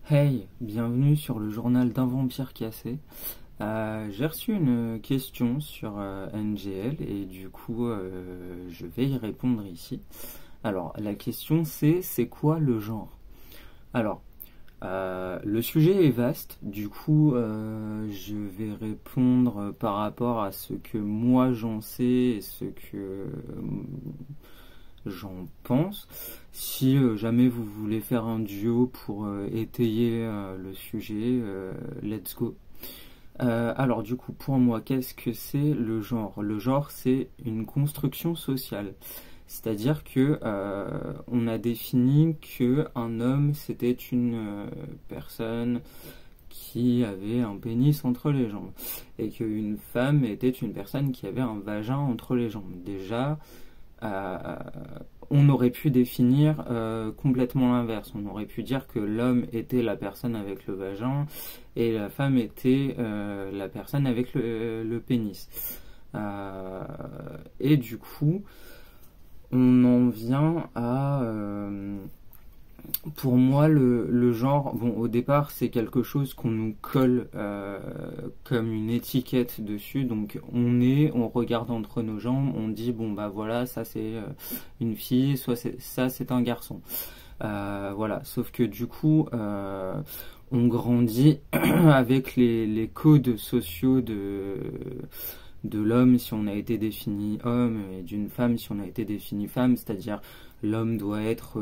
Hey, bienvenue sur le journal d'un vampire cassé. J'ai reçu une question sur NGL et du coup je vais y répondre ici. Alors la question c'est quoi le genre? Alors le sujet est vaste, du coup je vais répondre par rapport à ce que moi j'en sais et ce que j'en pense. Si jamais vous voulez faire un duo pour étayer le sujet, let's go. Alors du coup, pour moi, qu'est-ce que c'est le genre? Le genre, c'est une construction sociale. C'est-à-dire que on a défini que un homme, c'était une personne qui avait un pénis entre les jambes, et qu'une femme était une personne qui avait un vagin entre les jambes. Déjà, euh, on aurait pu définir complètement l'inverse. On aurait pu dire que l'homme était la personne avec le vagin et la femme était la personne avec le pénis. Et du coup, on en vient à... pour moi, le genre, bon, au départ, c'est quelque chose qu'on nous colle comme une étiquette dessus. Donc, on regarde entre nos jambes, on dit, bon, bah voilà, ça c'est une fille, soit ça c'est un garçon. Voilà, sauf que du coup, on grandit avec les codes sociaux de l'homme si on a été défini homme et d'une femme si on a été défini femme, c'est-à-dire l'homme doit être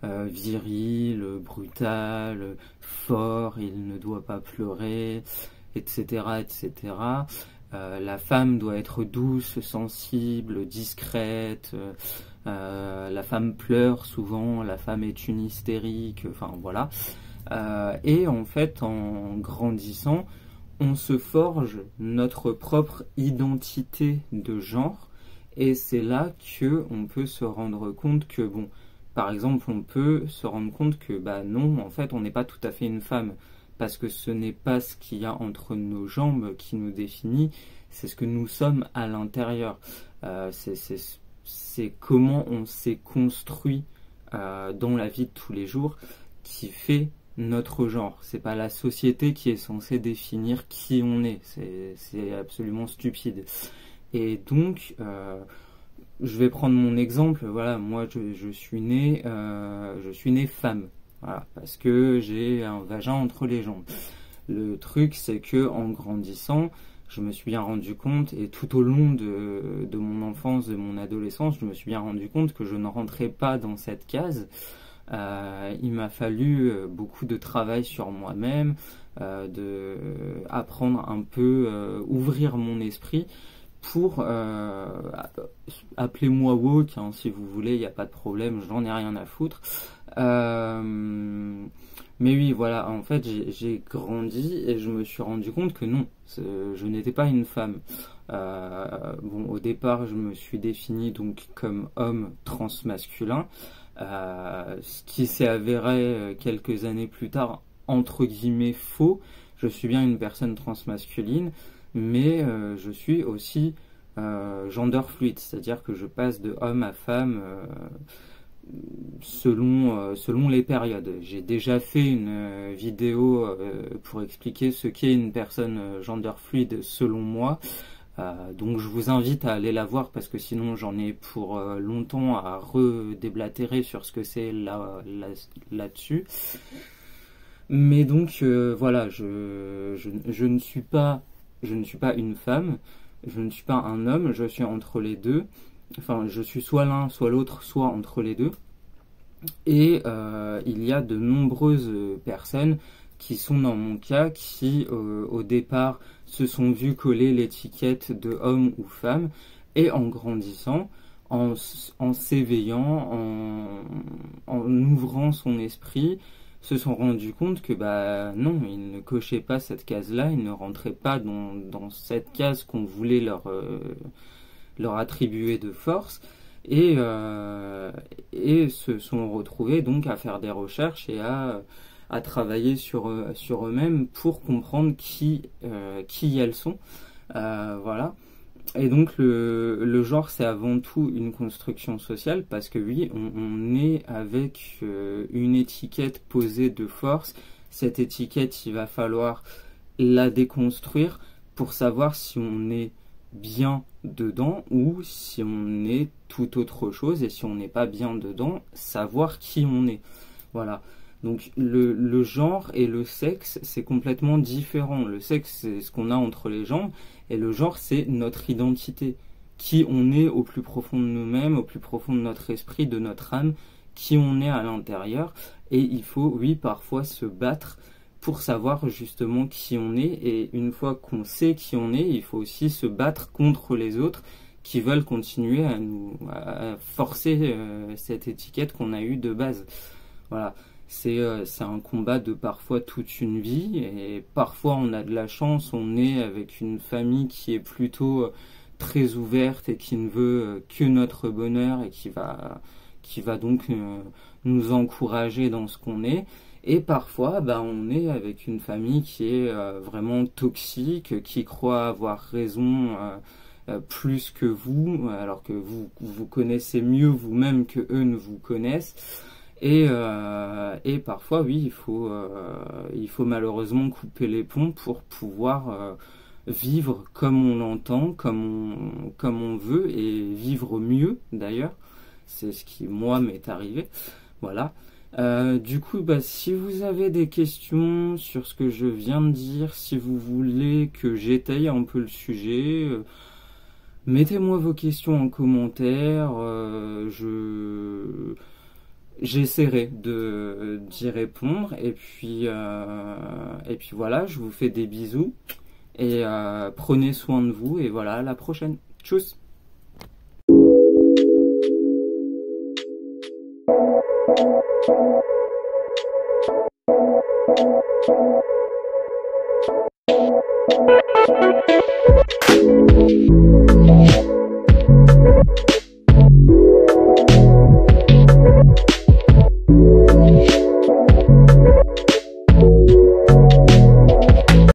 viril, brutal, fort, il ne doit pas pleurer, etc., etc. La femme doit être douce, sensible, discrète. La femme pleure souvent, la femme est une hystérique, enfin voilà. Et en fait, en grandissant, on se forge notre propre identité de genre, et c'est là que on peut se rendre compte que, bon, par exemple, on peut se rendre compte que, bah non, en fait, on n'est pas tout à fait une femme, parce que ce n'est pas ce qu'il y a entre nos jambes qui nous définit, c'est ce que nous sommes à l'intérieur. C'est comment on s'est construit dans la vie de tous les jours qui fait notre genre. C'est pas la société qui est censée définir qui on est. C'est absolument stupide. Et donc, je vais prendre mon exemple. Voilà, moi, je suis né femme. Voilà, parce que j'ai un vagin entre les jambes. Le truc, c'est que en grandissant, je me suis bien rendu compte, et tout au long de mon enfance, de mon adolescence, je me suis bien rendu compte que je ne rentrais pas dans cette case. Il m'a fallu beaucoup de travail sur moi-même, de apprendre un peu, ouvrir mon esprit pour appelez-moi woke, hein, si vous voulez, il n'y a pas de problème, j'en ai rien à foutre. Mais oui, voilà, en fait, j'ai grandi et je me suis rendu compte que non, je n'étais pas une femme. Bon, au départ, je me suis défini donc comme homme transmasculin, ce qui s'est avéré quelques années plus tard, entre guillemets, faux. Je suis bien une personne transmasculine, mais je suis aussi gender fluide, c'est-à-dire que je passe de homme à femme selon les périodes. J'ai déjà fait une vidéo pour expliquer ce qu'est une personne gender fluide selon moi. Donc je vous invite à aller la voir parce que sinon j'en ai pour longtemps à redéblatérer sur ce que c'est là-dessus. Mais donc voilà, je ne suis pas une femme, je ne suis pas un homme, je suis entre les deux. Enfin, je suis soit l'un, soit l'autre, soit entre les deux. Et il y a de nombreuses personnes qui sont dans mon cas, qui au départ se sont vues coller l'étiquette de homme ou femme, et en grandissant, en s'éveillant, en ouvrant son esprit, se sont rendus compte que bah non, ils ne cochaient pas cette case-là, ils ne rentraient pas dans cette case qu'on voulait leur attribuer de force, et se sont retrouvés donc à faire des recherches et à travailler sur eux-mêmes pour comprendre qui elles sont. Voilà. Et donc le genre, c'est avant tout une construction sociale, parce que oui, on est avec une étiquette posée de force. Cette étiquette, il va falloir la déconstruire pour savoir si on est bien dedans ou si on est tout autre chose, et si on n'est pas bien dedans, savoir qui on est. Voilà. Donc le genre et le sexe, c'est complètement différent. Le sexe, c'est ce qu'on a entre les jambes, et le genre, c'est notre identité. Qui on est au plus profond de nous-mêmes, au plus profond de notre esprit, de notre âme, qui on est à l'intérieur. Et il faut, oui, parfois se battre pour savoir justement qui on est. Et une fois qu'on sait qui on est, il faut aussi se battre contre les autres qui veulent continuer à forcer cette étiquette qu'on a eue de base. Voilà. C'est un combat de parfois toute une vie, et parfois on a de la chance, on est avec une famille qui est plutôt très ouverte et qui ne veut que notre bonheur, et qui va donc nous encourager dans ce qu'on est. Et parfois, bah, on est avec une famille qui est vraiment toxique, qui croit avoir raison plus que vous, alors que vous connaissez mieux vous-même que eux ne vous connaissent. Et parfois, oui, il faut malheureusement couper les ponts pour pouvoir vivre comme on l'entend, comme on veut, et vivre mieux d'ailleurs. C'est ce qui, moi, m'est arrivé. Voilà. Du coup, bah, si vous avez des questions sur ce que je viens de dire, si vous voulez que j'étaye un peu le sujet, mettez-moi vos questions en commentaire. J'essaierai d'y répondre, et puis voilà, je vous fais des bisous, et prenez soin de vous, et voilà, à la prochaine. Tchuss.